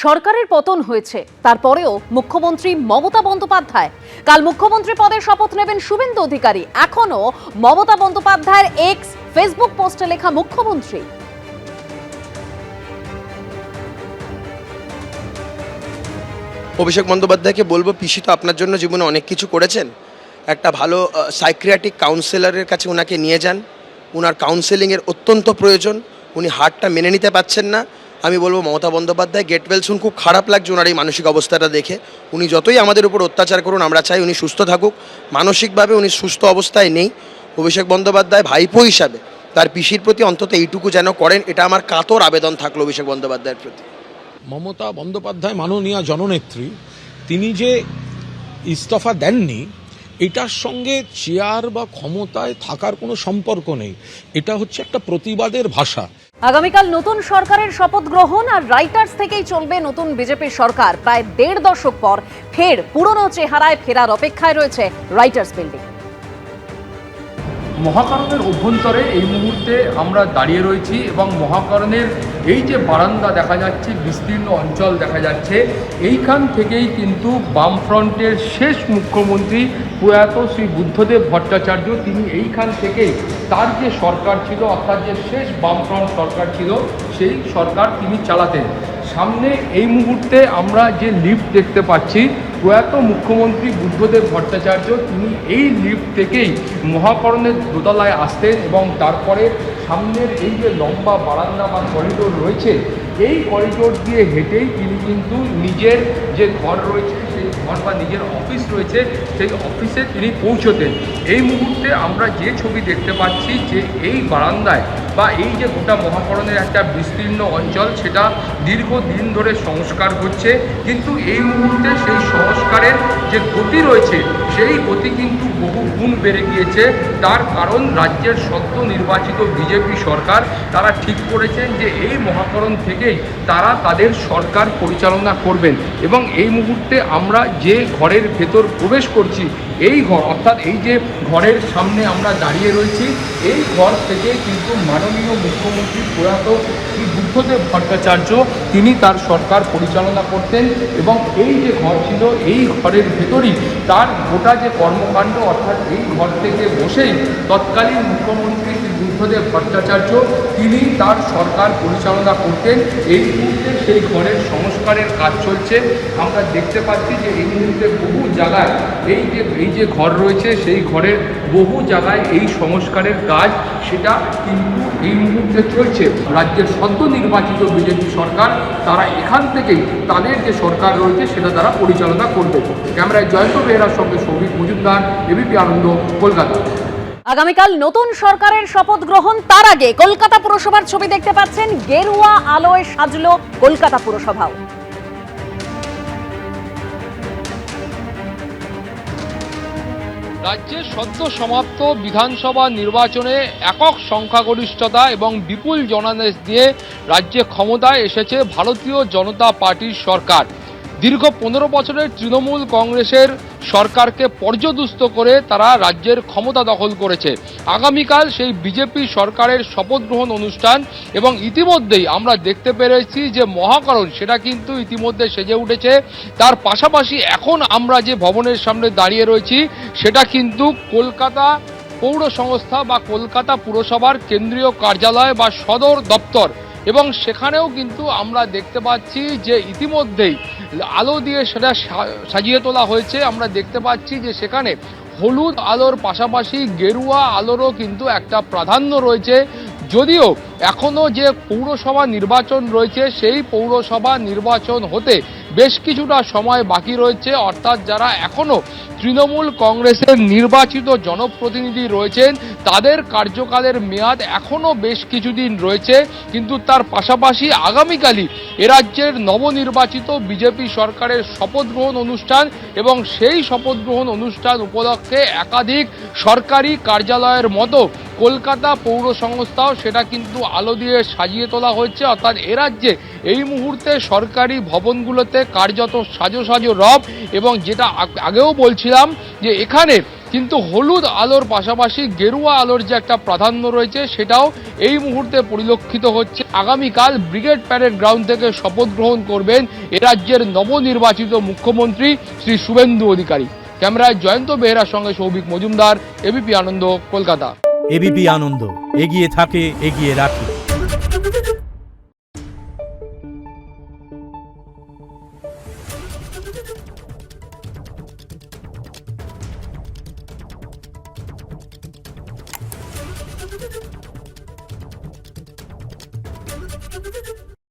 সরকারের পতন হয়েছে, তারপরেও মুখ্যমন্ত্রী মমতা বন্দ্যোপাধ্যায় কাল মুখ্যমন্ত্রী পদে শপথ নেবেন শুভেন্দু অধিকারী। এখনো মমতা বন্দ্যোপাধ্যায়ের এক্স ফেসবুক পোস্টে লেখা মুখ্যমন্ত্রী, অভিষেক বন্দ্যোপাধ্যায়কে বলবো, পিসি তো আপনার জন্য জীবনে অনেক কিছু করেছেন। একটা ভালো সাইকিয়াট্রিক কাউন্সিলরের কাছে ওনাকে নিয়ে যান। ওনার কাউন্সেলিংয়ের অত্যন্ত প্রয়োজন। উনি হার্টটা মেনে নিতে পারছেন না। আমি বলবো Mamata Bandyopadhyay get well soon. খুব খারাপ লাগছে ওনার এই মানসিক অবস্থাটা দেখে। উনি যতই আমাদের উপর অত্যাচার করুন, আমরা চাই উনি সুস্থ থাকুক। মানসিকভাবে উনি সুস্থ অবস্থায় নেই। অভিষেক বন্দ্যোপাধ্যায় ভাইপো হিসাবে তার পিসির প্রতি অন্তত এইটুকু যেন করেন, এটা আমার কাতর আবেদন থাকলো অভিষেক বন্দ্যোপাধ্যায়ের প্রতি। মমতা বন্দ্যোপাধ্যায় মাননীয় জননেত্রী, তিনি যে ইস্তফা দেননি, এটার সঙ্গে চেয়ার বা ক্ষমতায় থাকার কোনো সম্পর্ক নেই। এটা হচ্ছে একটা প্রতিবাদের ভাষা। আগামীকাল নতুন সরকারের শপথ গ্রহণ, আর রাইটার্স থেকেই চলবে নতুন বিজেপির সরকার। প্রায় ১.৫ দশক পর ফের পুরনো চেহারায় ফেরার অপেক্ষায় রয়েছে রাইটার্স বিল্ডিং। মহাকরণের অভ্যন্তরে এই মুহূর্তে আমরা দাঁড়িয়ে রয়েছি এবং মহাকরণের এই যে বারান্দা দেখা যাচ্ছে, বিস্তীর্ণ অঞ্চল দেখা যাচ্ছে, এইখান থেকেই কিন্তু বামফ্রন্টের শেষ মুখ্যমন্ত্রী প্রয়াত শ্রী বুদ্ধদেব ভট্টাচার্য, তিনি এইখান থেকেই তার যে সরকার ছিল, অর্থাৎ যে শেষ বামফ্রন্ট সরকার ছিল, সেই সরকার তিনি চালাতেন। সামনে এই মুহূর্তে আমরা যে লিফট দেখতে পাচ্ছি, প্রয়াত মুখ্যমন্ত্রী বুদ্ধদেব ভট্টাচার্য তিনি এই লিফট থেকেই মহাকরণের দোতলায় আসতেন এবং তারপরে সামনের এই যে লম্বা বারান্দা বা করিডোর রয়েছে, এই করিডোর দিয়ে হেঁটেই তিনি কিন্তু নিজের যে ঘর রয়েছে, সেই ঘর বা নিজের অফিস রয়েছে, সেই অফিসে তিনি পৌঁছতেন। এই মুহূর্তে আমরা যে ছবি দেখতে পাচ্ছি, যে এই বারান্দায় বা এই যে গোটা মহাকরণের একটা বিস্তীর্ণ অঞ্চল, সেটা দীর্ঘদিন ধরে সংস্কার হচ্ছে, কিন্তু এই মুহূর্তে সেই সংস্কারের যে গতি রয়েছে, সেই গতি কিন্তু বহু গুণ বেড়ে গিয়েছে। তার কারণ রাজ্যের সদ্য নির্বাচিত বিজেপি সরকার, তারা ঠিক করেছেন যে এই মহাকরণ থেকেই তারা তাদের সরকার পরিচালনা করবেন। এবং এই মুহূর্তে আমরা যে ঘরের ভেতর প্রবেশ করছি, এই ঘর, অর্থাৎ এই যে ঘরের সামনে আমরা দাঁড়িয়ে রয়েছি, এই ঘর থেকে কিন্তু মাননীয় মুখ্যমন্ত্রী প্রয়াত শ্রী বুদ্ধদেব ভট্টাচার্য তিনি তার সরকার পরিচালনা করতেন। এবং এই যে ঘর ছিল, এই ঘরের ভেতরই তার গোটা যে কর্মকাণ্ড, অর্থাৎ এই ঘর থেকে বসেই তৎকালীন মুখ্যমন্ত্রী শ্রী বুদ্ধদেব ভট্টাচার্য তিনি তার সরকার পরিচালনা করতেন। এই মুহূর্তে সেই ঘরের সংস্কারের কাজ চলছে। আমরা দেখতে পাচ্ছি যে এই মুহূর্তে বহু জায়গায় এই যে ঘর রয়েছে, সেই ঘরের বহু জায়গায় এই সংস্কারের কাজ সেটা কিন্তু এই মুহূর্তে চলছে। রাজ্যের সদ্য নির্বাচিত বিজেপি সরকার, তারা এখান থেকেই তাদের যে সরকার রয়েছে সেটা তারা পরিচালনা করবে। ক্যামেরায় জয়ন্ত বেহরার সঙ্গে সৌভিক মজুমদার, এবিপি আনন্দ, কলকাতা। আগামীকাল নতুন সরকারের শপথ গ্রহণ, তার আগে কলকাতা পুরসভার ছবি দেখতে পাচ্ছেন। গেরুয়া আলোয় সাজলো কলকাতা পুরসভাও। রাজ্যে সদ্য সমাপ্ত বিধানসভা নির্বাচনে একক সংখ্যাগরিষ্ঠতা এবং বিপুল জনাদেশ দিয়ে রাজ্যে ক্ষমতায় এসেছে ভারতীয় জনতা পার্টির সরকার। দীর্ঘ 15 বছরের তৃণমূল কংগ্রেসের সরকারকে পর্যদুস্ত করে তারা রাজ্যের ক্ষমতা দখল করেছে। আগামীকাল সেই বিজেপি সরকারের শপথ গ্রহণ অনুষ্ঠান, এবং ইতিমধ্যেই আমরা দেখতে পেরেছি যে মহাকরণ সেটা কিন্তু ইতিমধ্যে সেজে উঠেছে। তার পাশাপাশি এখন আমরা যে ভবনের সামনে দাঁড়িয়ে রয়েছি, সেটা কিন্তু কলকাতা পৌর সংস্থা বা কলকাতা পুরসভার কেন্দ্রীয় কার্যালয় বা সদর দপ্তর। এবং সেখানেও কিন্তু আমরা দেখতে পাচ্ছি যে ইতিমধ্যেই আলো দিয়ে সেটা সাজিয়ে তোলা হয়েছে। আমরা দেখতে পাচ্ছি যে সেখানে হলুদ আলোর পাশাপাশি গেরুয়া আলোরও কিন্তু একটা প্রাধান্য রয়েছে। যদিও এখনও যে পৌরসভা নির্বাচন রয়েছে, সেই পৌরসভা নির্বাচন হতে বেশ কিছুটা সময় বাকি রয়েছে, অর্থাৎ যারা এখনও তৃণমূল কংগ্রেসের নির্বাচিত জনপ্রতিনিধি রয়েছেন, তাদের কার্যকালের মেয়াদ এখনও বেশ কিছুদিন রয়েছে। কিন্তু তার পাশাপাশি আগামীকালই এরাজ্যের নবনির্বাচিত বিজেপি সরকারের শপথ গ্রহণ অনুষ্ঠান, এবং সেই শপথ গ্রহণ অনুষ্ঠান উপলক্ষে একাধিক সরকারি কার্যালয়ের মতো কলকাতা পৌর সংস্থাও সেটা কিন্তু আলো দিয়ে সাজিয়ে তোলা হয়েছে। অর্থাৎ এরাজ্যে এই মুহূর্তে সরকারি ভবনগুলোতে কার্যত সাজো সাজো রব। এবং যেটা আগেও বলছিলাম যে এখানে কিন্তু হলুদ আলোর পাশাপাশি গেরুয়া আলোর যে একটা প্রাধান্য রয়েছে সেটাও এই মুহূর্তে পরিলক্ষিত হচ্ছে। আগামীকাল ব্রিগেড প্যারেড গ্রাউন্ড থেকে শপথ গ্রহণ করবেন এ রাজ্যের নবনির্বাচিত মুখ্যমন্ত্রী শ্রী শুভেন্দু অধিকারী। ক্যামেরায় জয়ন্ত বেহেরার সঙ্গে সৌভিক মজুমদার, এবিপি আনন্দ, কলকাতা। এবিপি আনন্দ, এগিয়ে থাকে, এগিয়ে রাখে।